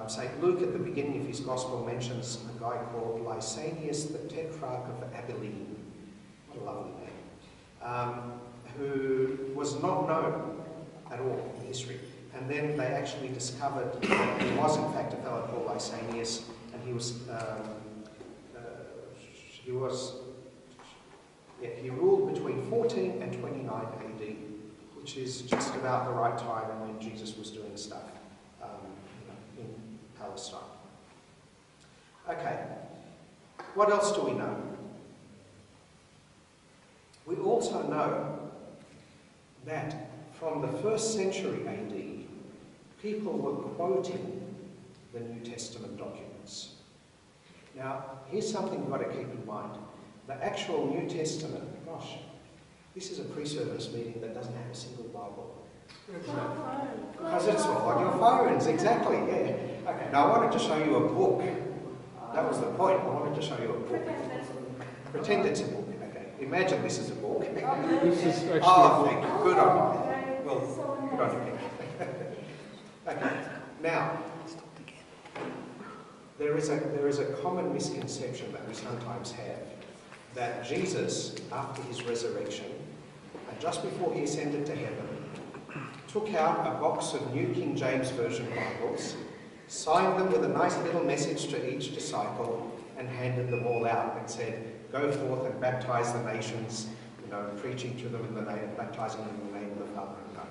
St. Luke at the beginning of his Gospel mentions a guy called Lysanias, the Tetrarch of Abilene. What a lovely name. Who was not known at all in history. And then they actually discovered that he was in fact a fellow called Lysanias, and he ruled between 14 and 29 AD, which is just about the right time when Jesus was doing stuff in Palestine. Okay, what else do we know? We also know that from the 1st century AD, people were quoting the New Testament documents. Now, here's something you've got to keep in mind. The actual New Testament, gosh, this is a pre-service meeting that doesn't have a single Bible. Because it's on your phones, exactly, yeah. Okay, now I wanted to show you a book. That was the point, I wanted to show you a book. Pretend it's a book, okay. Imagine this is a book. This is actually thank you, good on you. Well, good on you. Okay, now, there is a common misconception that we sometimes have that Jesus, after his resurrection, and just before he ascended to heaven, took out a box of New King James Version Bibles, signed them with a nice little message to each disciple, and handed them all out and said, "Go forth and baptize the nations," preaching to them in the name, baptizing them in the name of the Father. No,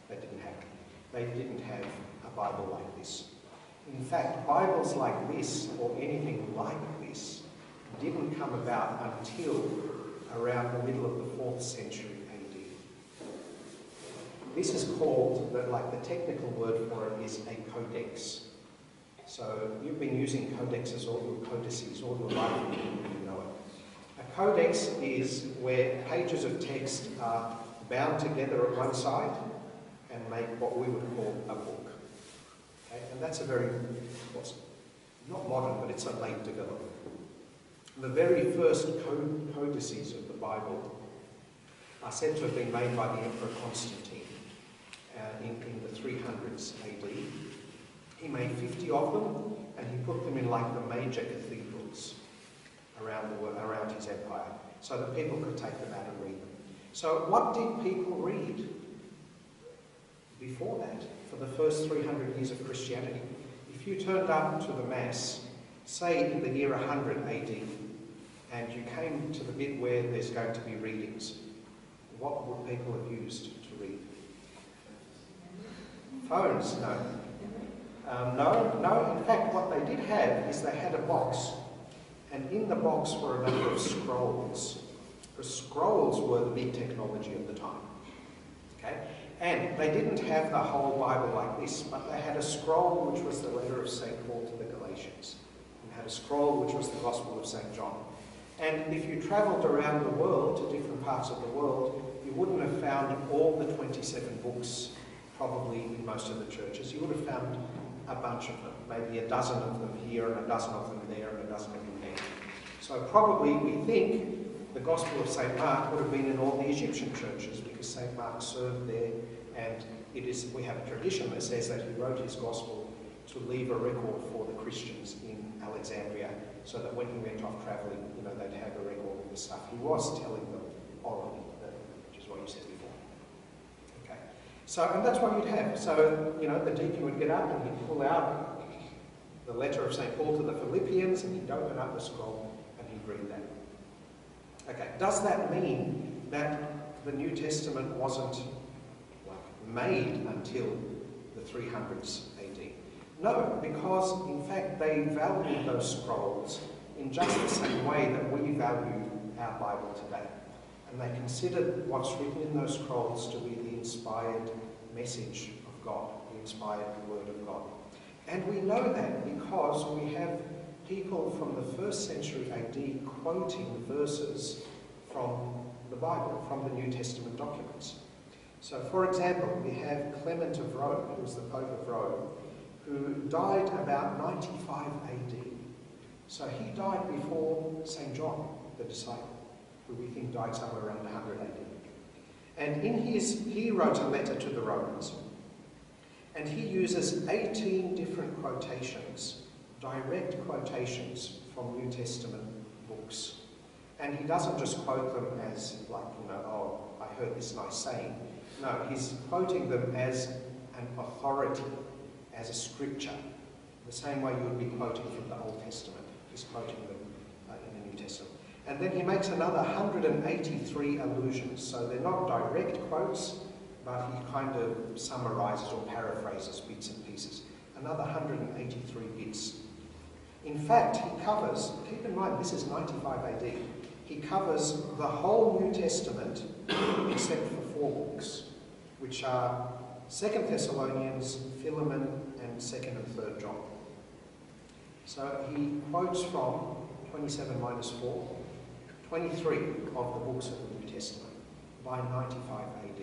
they didn't have it. They didn't have a Bible like this. In fact, Bibles like this, or anything like this, didn't come about until around the middle of the 4th century AD. This is called, the technical word for it is a codex. So you've been using codexes or codices all your life, you know it. A codex is where pages of text are bound together at one side and make what we would call a book. Okay? And that's a very, not modern, but it's a late development. The very first codices of the Bible are said to have been made by the Emperor Constantine in the 300s AD. He made 50 of them, and he put them in the major cathedrals around his empire, so that people could take them out and read them. So what did people read before that, for the first 300 years of Christianity? If you turned up to the Mass, say in the year 100 AD, and you came to the bit where there's going to be readings, what would people have used to read? Phones? No. No. In fact, what they did have is they had a box, and in the box were a number of scrolls. The scrolls were the big technology of the time. Okay? And they didn't have the whole Bible like this, but they had a scroll which was the letter of St. Paul to the Galatians, and had a scroll which was the Gospel of St. John. And if you travelled around the world, to different parts of the world, you wouldn't have found all the 27 books probably in most of the churches. You would have found a bunch of them, maybe a dozen of them here and a dozen of them there and a dozen of them there. So probably we think the Gospel of St. Mark would have been in all the Egyptian churches because St. Mark served there, and we have a tradition that says that he wrote his Gospel to leave a record for the Christians in Alexandria, so that when he went off travelling, they'd have a record of the stuff he was telling them orally, which is what you said before. Okay, so, and that's what you'd have. So, the deacon would get up and he'd pull out the letter of St. Paul to the Philippians, and he'd open up the scroll and he'd read that. Okay, does that mean that the New Testament wasn't made until the 300s AD? No, because in fact they valued those scrolls in just the same way that we value our Bible today. And they considered what's written in those scrolls to be the inspired message of God, the inspired word of God. And we know that because we have people from the 1st century AD quoting verses from the Bible, from the New Testament documents. So, for example, we have Clement of Rome, who was the Pope of Rome, who died about 95 AD. So he died before St. John, the disciple, who we think died somewhere around 100 AD. And he wrote a letter to the Romans, and he uses 18 different quotations, direct quotations from New Testament books. And he doesn't just quote them as like, oh, I heard this nice saying. No, he's quoting them as an authority, as a scripture, the same way you would be quoting from the Old Testament. He's quoting them in the New Testament. And then he makes another 183 allusions. So they're not direct quotes, but he kind of summarizes or paraphrases bits and pieces. Another 183 bits. In fact, he covers, keep in mind, this is 95 AD, he covers the whole New Testament except for 4 books, which are 2 Thessalonians, Philemon, and 2nd and 3rd John. So he quotes from 27 minus 4, 23 of the books of the New Testament by 95 AD.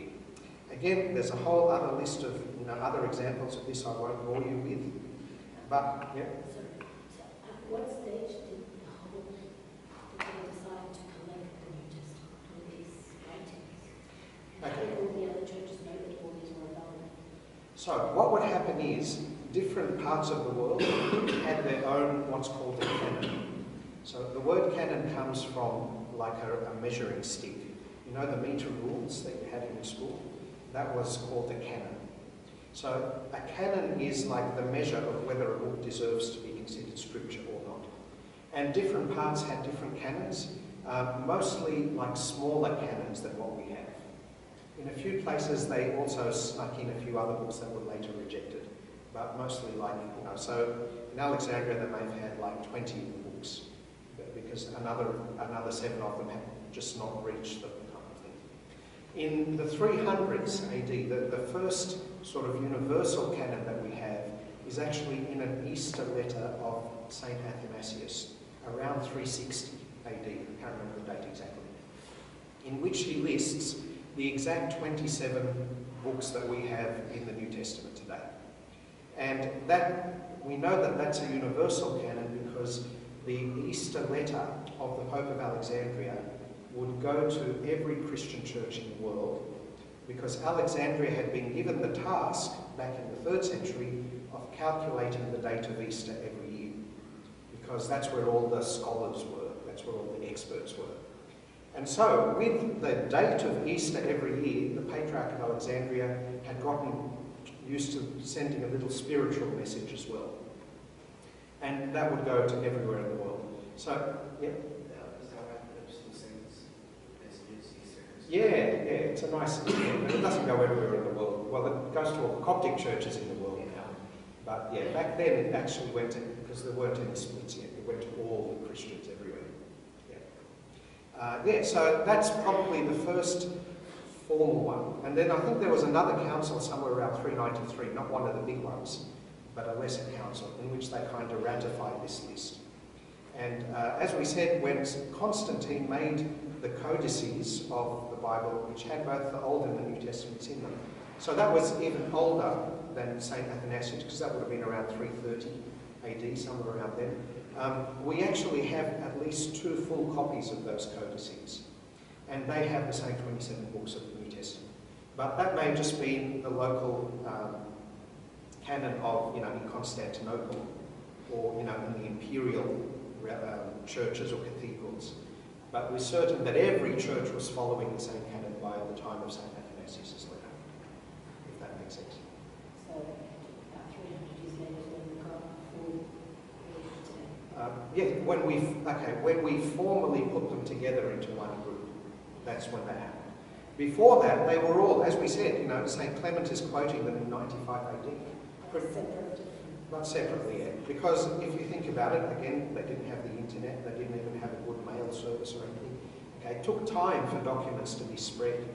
Again, there's a whole other list of other examples of this I won't bore you with. But, yeah. So at what stage did they decide to collect the New Testament, all these writings? How did all the other churches know that all these were available? So what would happen is different parts of the world had their own what's called a canon. So the word canon comes from like a measuring stick. You know the meter rules that you had in school? That was called a canon. So a canon is like the measure of whether a book deserves to be considered scripture or not. And different parts had different canons, mostly like smaller canons than what we have. In a few places they also snuck in a few other books that were later rejected, but mostly like, so in Alexandria they may have had like 20 books, because another 7 of them had just not reached them. In the 300s AD, the first sort of universal canon that we have is actually in an Easter letter of St. Athanasius, around 360 AD, I can't remember the date exactly, in which he lists the exact 27 books that we have in the New Testament today. And that we know that that's a universal canon because the Easter letter of the Pope of Alexandria would go to every Christian church in the world, because Alexandria had been given the task back in the 3rd century of calculating the date of Easter every year, because that's where all the scholars were, that's where all the experts were. And so with the date of Easter every year, the Patriarch of Alexandria had gotten used to sending a little spiritual message as well. And that would go to everywhere in the world. So, yeah. Yeah, it's a nice, but it doesn't go everywhere in the world. Well, it goes to all the Coptic churches in the world now. But yeah, back then it actually went to, because there weren't any splits yet, it went to all the Christians everywhere. Yeah. So that's probably the first formal one. And then I think there was another council somewhere around 393, not one of the big ones, but a lesser council, in which they kind of ratified this list. And as we said, when Constantine made the codices of the Bible, which had both the Old and the New Testaments in them. So that was even older than St. Athanasius, because that would have been around 330 AD, somewhere around then. We actually have at least 2 full copies of those codices, and they have the same 27 books of the New Testament. But that may just be the local canon of, in Constantinople, or, in the imperial churches or cathedrals. But we're certain that every church was following the same canon by the time of St. Athanasius' letter, if that makes sense. So, about 300 years later, when we got full yeah, when we formally put them together into one group, that's when that happened. Before that, they were all, as we said, St. Clement is quoting them in 95 AD. Not separately yet, because if you think about it, again, they didn't have the internet, they didn't even have a good mail service or anything. Okay, it took time for documents to be spread.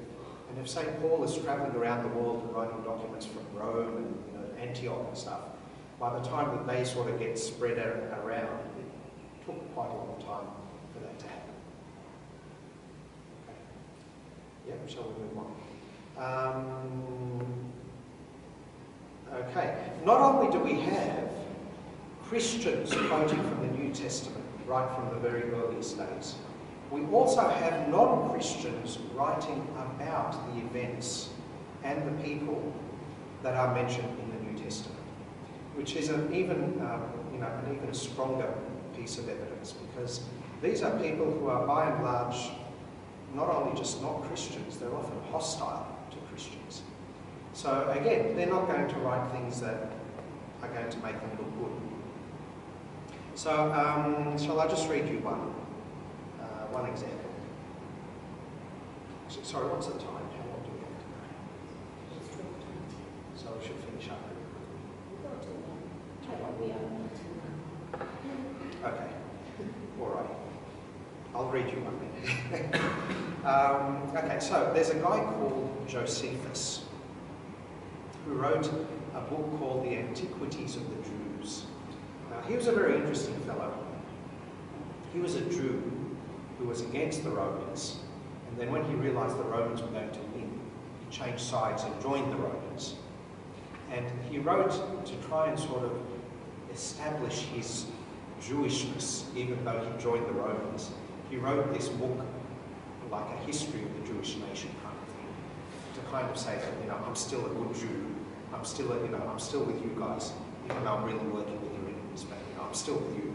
And if St. Paul is travelling around the world and writing documents from Rome and Antioch and stuff, by the time that they sort of get spread around, it took quite a long time for that to happen. Okay. Yeah, shall we move on? Okay, not only do we have Christians quoting from the New Testament right from the very earliest days, we also have non-Christians writing about the events and the people that are mentioned in the New Testament. which is an even stronger piece of evidence, because these are people who are by and large not only just not Christians, they're often hostile to Christians. So again, they're not going to write things that are going to make them look good. So shall I just read you one example? Sorry, what's the time? How long do we have to go? So we should finish up pretty quickly. Okay, all right. I'll read you one then. Okay, so there's a guy called Josephus who wrote a book called The Antiquities of the Jews. Now, he was a very interesting fellow. He was a Jew who was against the Romans, and then when he realized the Romans were going to win, he changed sides and joined the Romans. And he wrote to try and sort of establish his Jewishness, even though he joined the Romans. He wrote this book like a history of the Jewish nation kind of thing, to kind of say that, I'm still a good Jew. I'm still with you guys, even though I'm really working with your enemies, but I'm still with you.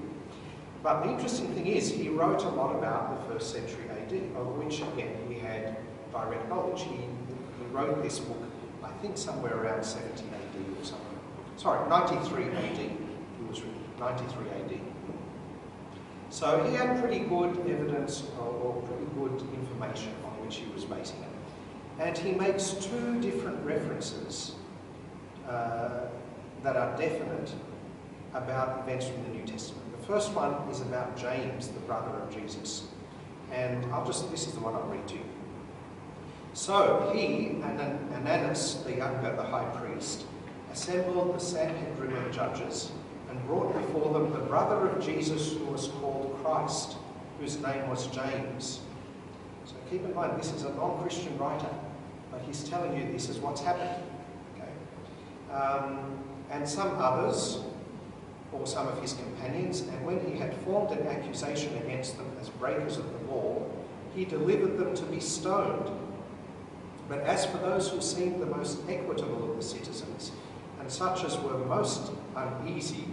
But the interesting thing is, he wrote a lot about the 1st century AD, of which, again, he had direct knowledge. He wrote this book, I think, somewhere around 70 AD or something. Sorry, 93 AD. It was written 93 AD. So he had pretty good evidence or pretty good information on which he was basing it. And he makes 2 different references that are definite about events from the New Testament. The first one is about James, the brother of Jesus. And this is the one I'll read to you. So he, Ananias, the younger, the high priest, assembled the Sanhedrin of judges and brought before them the brother of Jesus who was called Christ, whose name was James. So keep in mind, this is a non-Christian writer, but he's telling you this is what's happened. Okay? And some others, or some of his companions, and when he had formed an accusation against them as breakers of the law, he delivered them to be stoned. But as for those who seemed the most equitable of the citizens, and such as were most uneasy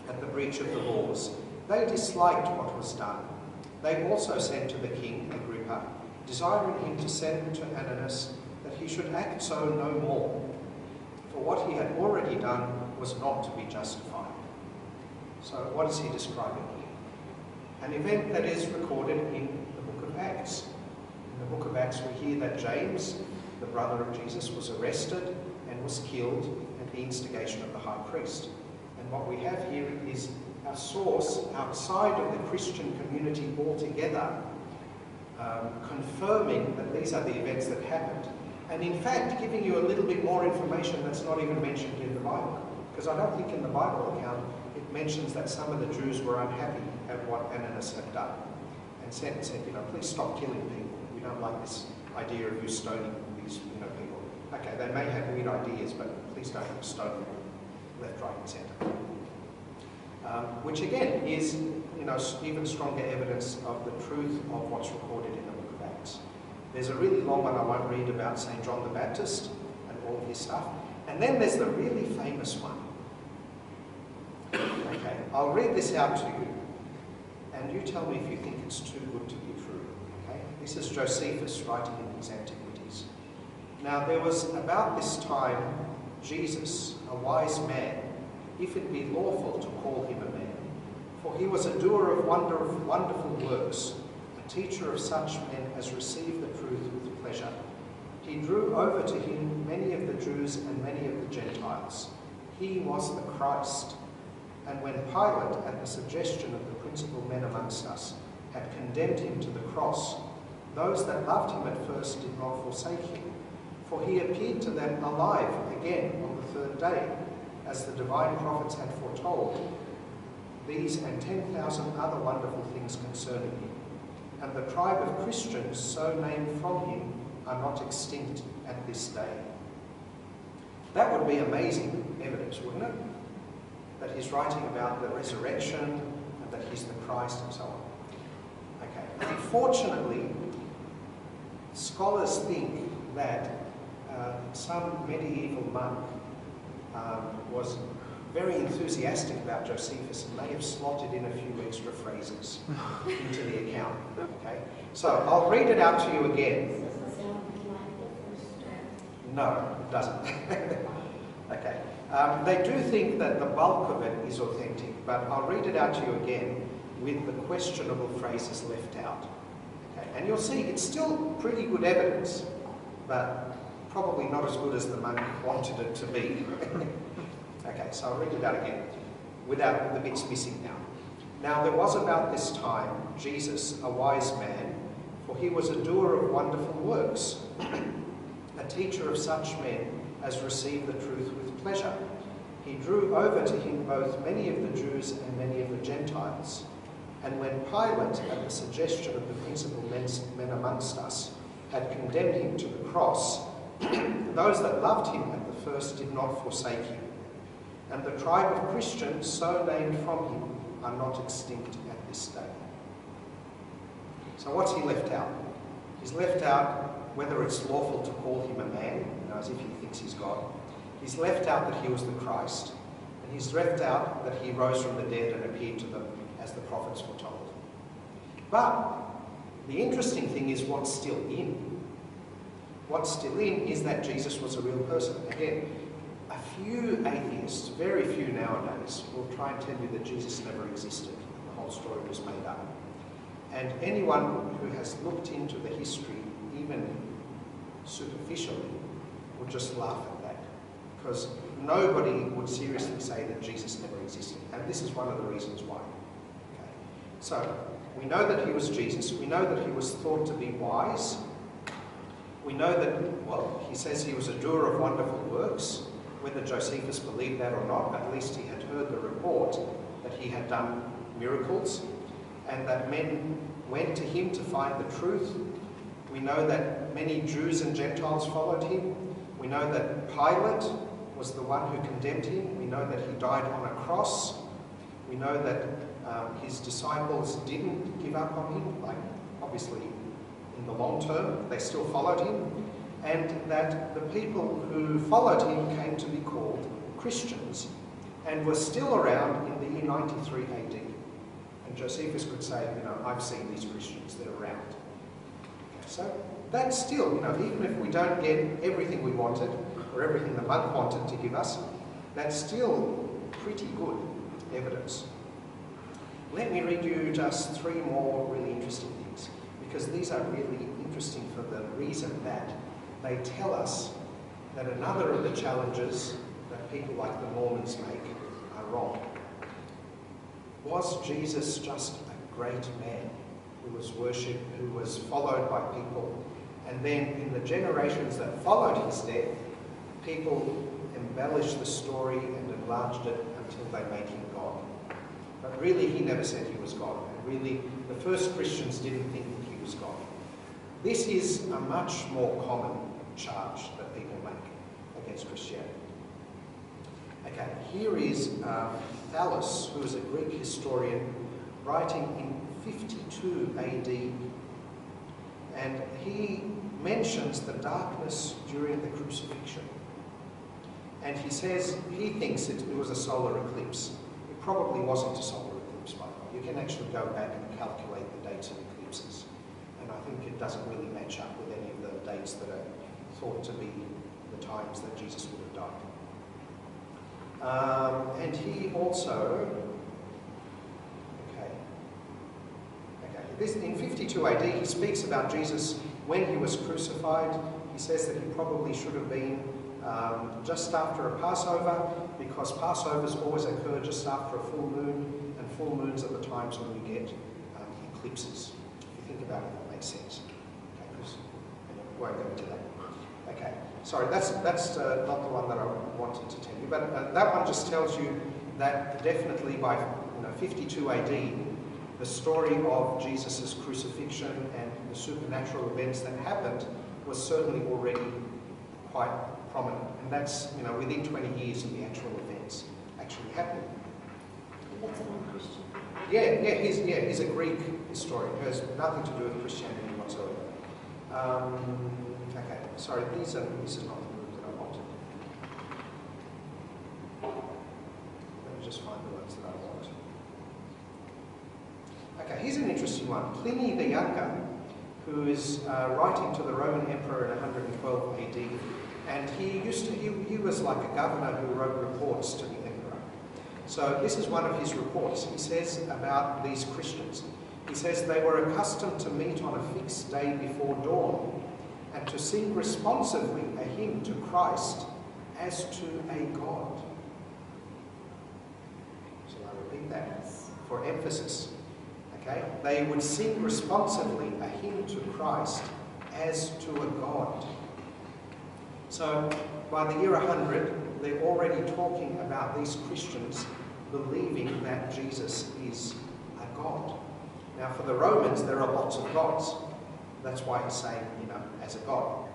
at the breach of the laws, they disliked what was done. They also sent to the king, Agrippa, desiring him to send to Ananias that he should act so no more, for what he had already done was not to be justified. So what is he describing here? An event that is recorded in the book of Acts. In the book of Acts we hear that James, the brother of Jesus, was arrested and was killed at the instigation of the high priest. And what we have here is a source outside of the Christian community altogether, confirming that these are the events that happened. And in fact, giving you a little bit more information that's not even mentioned in the Bible. Because I don't think in the Bible account it mentions that some of the Jews were unhappy at what Ananias had done. And said, please stop killing people. We don't like this idea of you stoning these people. Okay, they may have weird ideas, but please don't stone them left, right and centre. Which again is even stronger evidence of the truth of what's recorded in the book of Acts. There's a really long one I won't read about St. John the Baptist and all of his stuff. And then there's the really famous one. Okay, I'll read this out to you, and you tell me if you think it's too good to be true. Okay, this is Josephus writing in his Antiquities. Now there was about this time Jesus, a wise man, if it be lawful to call him a man, for he was a doer of wonderful works, a teacher of such men as receive the truth with pleasure. He drew over to him many of the Jews and many of the Gentiles. He was the Christ. And when Pilate, at the suggestion of the principal men amongst us, had condemned him to the cross, those that loved him at first did not forsake him, for he appeared to them alive again on the 3rd day, as the divine prophets had foretold, these and 10,000 other wonderful things concerning him. And the tribe of Christians, so named from him, are not extinct at this day. That would be amazing evidence, wouldn't it? That he's writing about the resurrection, and that he's the Christ, and so on. Okay. Unfortunately, scholars think that some medieval monk was very enthusiastic about Josephus and may have slotted in a few extra phrases into the account. Okay, so I'll read it out to you again. Doesn't sound like the first. No, it doesn't. Okay. They do think that the bulk of it is authentic, but I'll read it out to you again with the questionable phrases left out. Okay. And you'll see it's still pretty good evidence, but probably not as good as the monk wanted it to be. Okay, so I'll read it out again, without the bits missing now. Now there was about this time Jesus, a wise man, for he was a doer of wonderful works, a teacher of such men as received the truth with pleasure. He drew over to him both many of the Jews and many of the Gentiles. And when Pilate, at the suggestion of the principal men amongst us, had condemned him to the cross, those that loved him at the first did not forsake him. And the tribe of Christians, so named from him, are not extinct at this day. So what's he left out? He's left out whether it's lawful to call him a man, as if he thinks he's God. He's left out that he was the Christ. And he's left out that he rose from the dead and appeared to them as the prophets foretold. But the interesting thing is what's still in. What's still in is that Jesus was a real person. Again, a few atheists, very few nowadays, will try and tell you that Jesus never existed. The whole story was made up. And anyone who has looked into the history, even superficially, would just laugh at that. Because nobody would seriously say that Jesus never existed. And this is one of the reasons why. Okay. So, we know that he was Jesus. We know that he was thought to be wise. We know that, well, he says he was a doer of wonderful works. Whether Josephus believed that or not, at least he had heard the report that he had done miracles and that men went to him to find the truth. We know that many Jews and Gentiles followed him. We know that Pilate was the one who condemned him. We know that he died on a cross. We know that his disciples didn't give up on him, like obviously in the long term, they still followed him. And that the people who followed him came to be called Christians and were still around in the year 93 AD. And Josephus could say, I've seen these Christians, they're around. Okay, so that's still, even if we don't get everything we wanted or everything the monk wanted to give us, that's still pretty good evidence. Let me read you just 3 more really interesting things, because these are really interesting for the reason that they tell us that another of the challenges that people like the Mormons make are wrong. Was Jesus just a great man who was worshipped, who was followed by people, and then in the generations that followed his death, people embellished the story and enlarged it until they made him God? But really, he never said he was God, and really, the first Christians didn't think that he was God. This is a much more common charge that people make against Christianity. Okay, here is Thallus, who is a Greek historian, writing in 52 AD, and he mentions the darkness during the crucifixion. And he says he thinks it was a solar eclipse. It probably wasn't a solar eclipse, by the way. You can actually go back and calculate the dates of eclipses, and I think it doesn't really match up with any of the dates that are thought to be the times that Jesus would have died. And he also, this, in 52 AD, he speaks about Jesus when he was crucified. He says that he probably should have been just after a Passover, because Passovers always occur just after a full moon, and full moons are the times when we get eclipses. If you think about it, that makes sense. Okay, because we won't go into that. Okay, sorry, that's not the one that I wanted to tell you, but that one just tells you that definitely by 52 AD, the story of Jesus' crucifixion and the supernatural events that happened was certainly already quite prominent, and that's within 20 years of the actual events actually happening. That's a non-Christian. He's a Greek historian who has nothing to do with Christianity whatsoever. Okay, sorry, this is not the group that I wanted. here's an interesting one. Pliny the Younger, who is writing to the Roman Emperor in 112 AD, and he was like a governor who wrote reports to the emperor. So this is one of his reports. He says about these Christians. He says they were accustomed to meet on a fixed day before dawn and to sing responsively a hymn to Christ as to a God. So I repeat that for emphasis. Okay? They would sing responsively a hymn to Christ as to a God. So by the year 100, they're already talking about these Christians believing that Jesus is a God. Now for the Romans, there are lots of gods. That's why he's saying, as a God.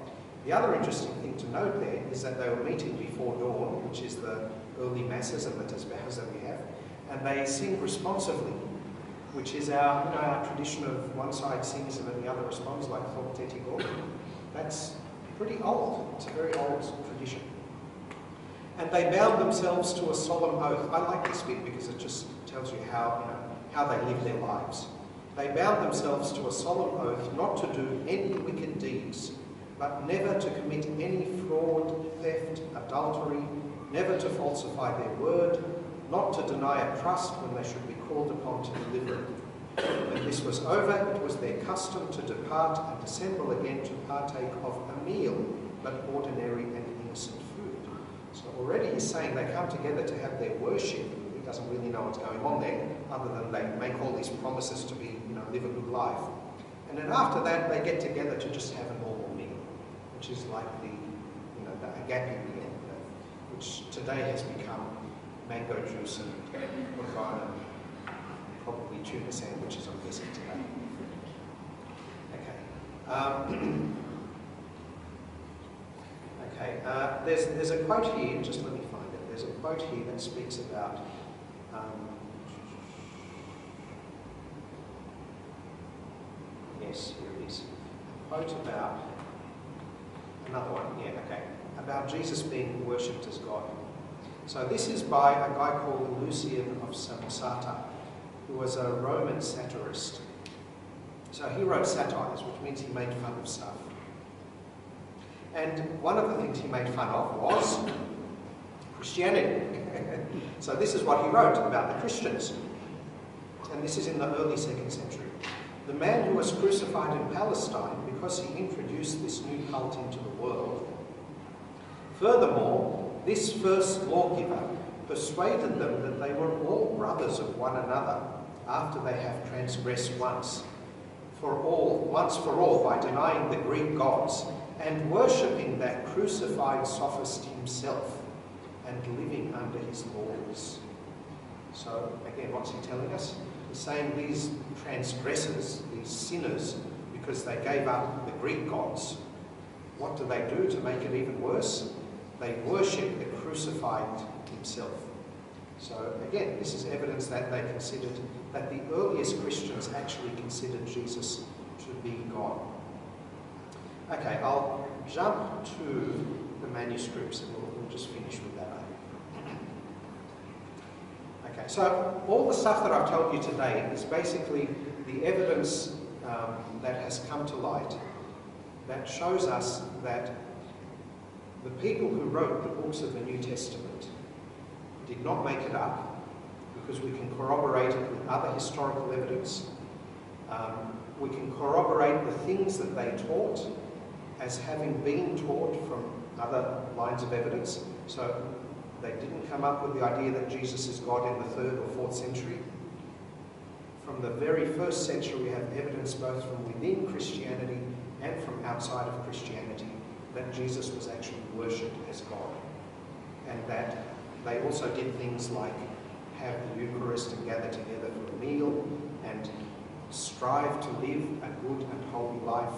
The other interesting thing to note there is that they were meeting before dawn, which is the early masses and the tasbihs that we have, and they sing responsively, which is our tradition of one side sings and then the other responds, like Thok Teti Go. That's pretty old. It's a very old tradition. And they bound themselves to a solemn oath. I like this bit because it just tells you how they live their lives. They bound themselves to a solemn oath not to do any wicked deeds, but never to commit any fraud, theft, adultery, never to falsify their word, not to deny a trust when they should be called upon to deliver it. When this was over, it was their custom to depart and assemble again to partake of a meal, but ordinary and innocent food. So already he's saying they come together to have their worship. He doesn't really know what's going on there, other than they make all these promises to be, live a good life. And then after that, they get together to just have a normal meal, which is like the agape meal, which today has become mango juice and qurban and probably tuna sandwiches, I'm guessing, today. Okay. There's a quote here, just let me find it. There's a quote here that speaks about yes, here it is. A quote about another one, about Jesus being worshipped as God. So this is by a guy called Lucian of Samosata, who was a Roman satirist. So he wrote satires, which means he made fun of stuff. And one of the things he made fun of was Christianity. So this is what he wrote about the Christians. And this is in the early 2nd century. The man who was crucified in Palestine because he introduced this new cult into the world. Furthermore, this first lawgiver persuaded them that they were all brothers of one another after they have transgressed once for all by denying the Greek gods and worshipping that crucified sophist himself and living under his laws. So again, what's he telling us? He's saying these transgressors, these sinners, because they gave up the Greek gods, what do they do to make it even worse? They worship the crucified himself. So again, this is evidence that they considered, that the earliest Christians actually considered Jesus to be God. Okay, I'll jump to the manuscripts and we'll just finish with that. Okay, so all the stuff that I've told you today is basically the evidence that has come to light that shows us that the people who wrote the books of the New Testament did not make it up, because we can corroborate it with other historical evidence. We can corroborate the things that they taught as having been taught from other lines of evidence. So they didn't come up with the idea that Jesus is God in the 3rd or 4th century. From the very 1st century, we have evidence both from within Christianity and from outside of Christianity that Jesus was actually worshipped as God. And that they also did things like have the Eucharist and gather together for a meal and strive to live a good and holy life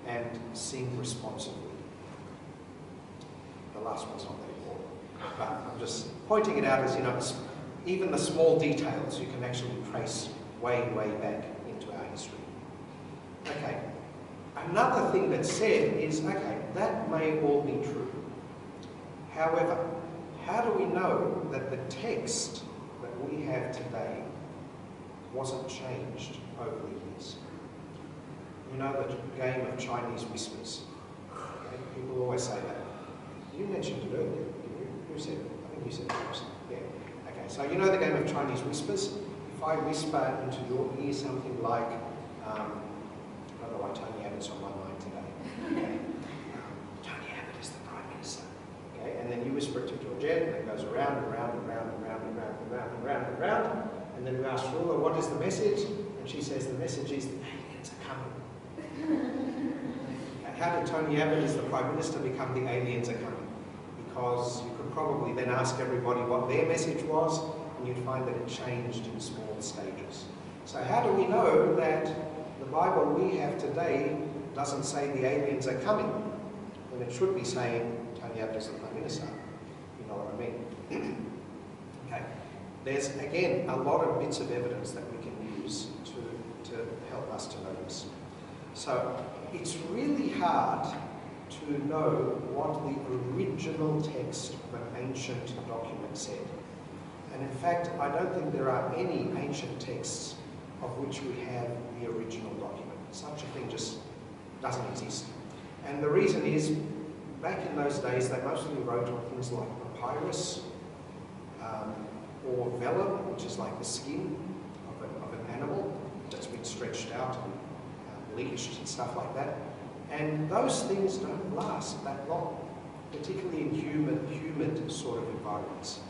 and sing responsibly. The last one's not that important, but I'm just pointing it out as, even the small details you can actually trace way, way back into our history. Okay, another thing that's said is, okay, that may all be true. However, how do we know that the text that we have today wasn't changed over the years. You know the game of Chinese whispers. Okay? People always say that. You mentioned it earlier, didn't you? Who said it? I think you said it first. Yeah. Okay, so you know the game of Chinese whispers? If I whisper into your ear something like, I don't know why Tony Abbott's on my mind today. Okay. Tony Abbott is the Prime Minister. Okay, and then you whisper it to Georgette, and it goes around and round and round and round and round and round and round and round. And then we ask Rula, what is the message? And she says the message is, the aliens are coming. How did Tony Abbott, as the Prime Minister, become the aliens are coming? Because you could probably then ask everybody what their message was, and you'd find that it changed in small stages. So how do we know that the Bible we have today doesn't say the aliens are coming, when it should be saying Tony Abbott is the Prime Minister? You know what I mean? Okay. There's, again, a lot of bits of evidence that we can use to help us to know this. So it's really hard to know what the original text of an ancient document said. And in fact, I don't think there are any ancient texts of which we have the original document. Such a thing just doesn't exist. And the reason is, back in those days, they mostly wrote on things like papyrus, or vellum, which is like the skin of an animal that's been stretched out and bleached and stuff like that. And those things don't last that long, particularly in humid sort of environments.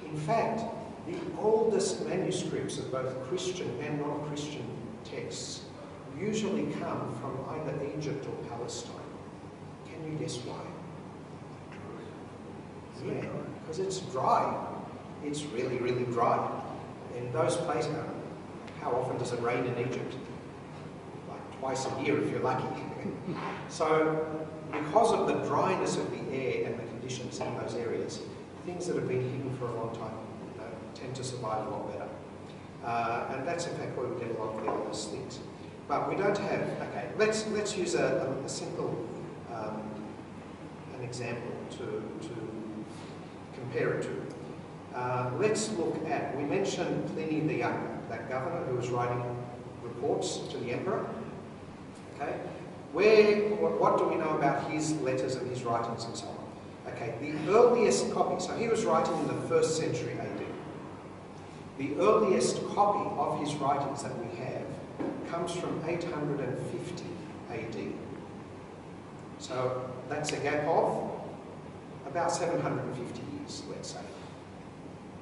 In fact, the oldest manuscripts of both Christian and non-Christian texts usually come from either Egypt or Palestine. Can you guess why? Yeah, because it's dry. It's really, really dry. In those places, how often does it rain in Egypt? Like twice a year if you're lucky. So, because of the dryness of the air and the conditions in those areas, things that have been hidden for a long time tend to survive a lot better. And that's in fact where we get a lot of the oldest things. But we don't have, okay, let's use a simple an example to compare it to. Let's look at, we mentioned Pliny the Younger, that governor who was writing reports to the emperor. Okay, what do we know about his letters and his writings and so on? Okay, the earliest copy, so he was writing in the 1st century AD. The earliest copy of his writings that we have comes from 850 AD. So that's a gap of about 750 years, let's say,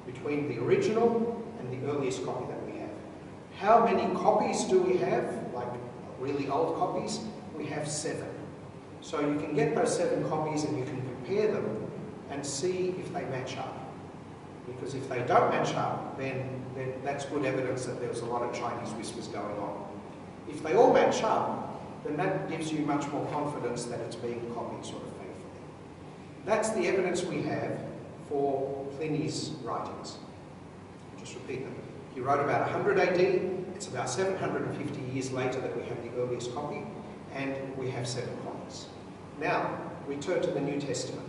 between the original and the earliest copy that we have. How many copies do we have? Like really old copies? We have 7. So you can get those 7 copies and you can compare them and see if they match up. Because if they don't match up, then that's good evidence that there's a lot of Chinese whispers going on. If they all match up, then that gives you much more confidence that it's being copied sort of faithfully. That's the evidence we have for Pliny's writings. I'll just repeat them. He wrote about 100 AD. It's about 750 years later that we have the earliest copy, and we have 7 copies. Now, we turn to the New Testament.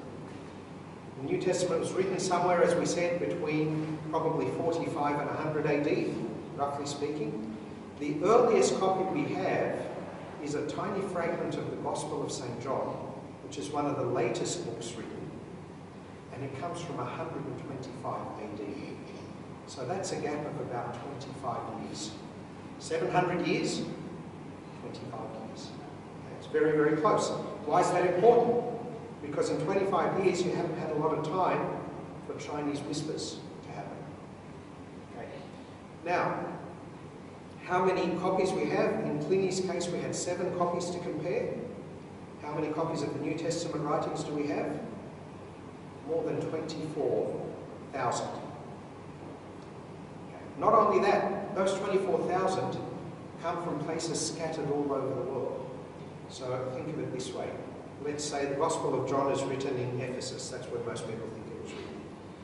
The New Testament was written somewhere, as we said, between probably 45 and 100 AD, roughly speaking. The earliest copy we have is a tiny fragment of the Gospel of St. John, which is one of the latest books written, and it comes from 125 AD. So that's a gap of about 25 years. 700 years, 25 years. Okay, it's very, very close. Why is that important? Because in 25 years you haven't had a lot of time for Chinese whispers to happen. Okay. Now, how many copies we have? In Pliny's case we had 7 copies to compare. How many copies of the New Testament writings do we have? More than 24,000. Okay. Not only that, those 24,000 come from places scattered all over the world. So think of it this way. Let's say the Gospel of John is written in Ephesus. That's where most people think it was written.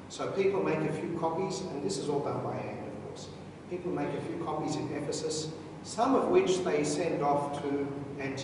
So people make a few copies, and this is all done by hand, of course. People make a few copies in Ephesus, some of which they send off to Antioch.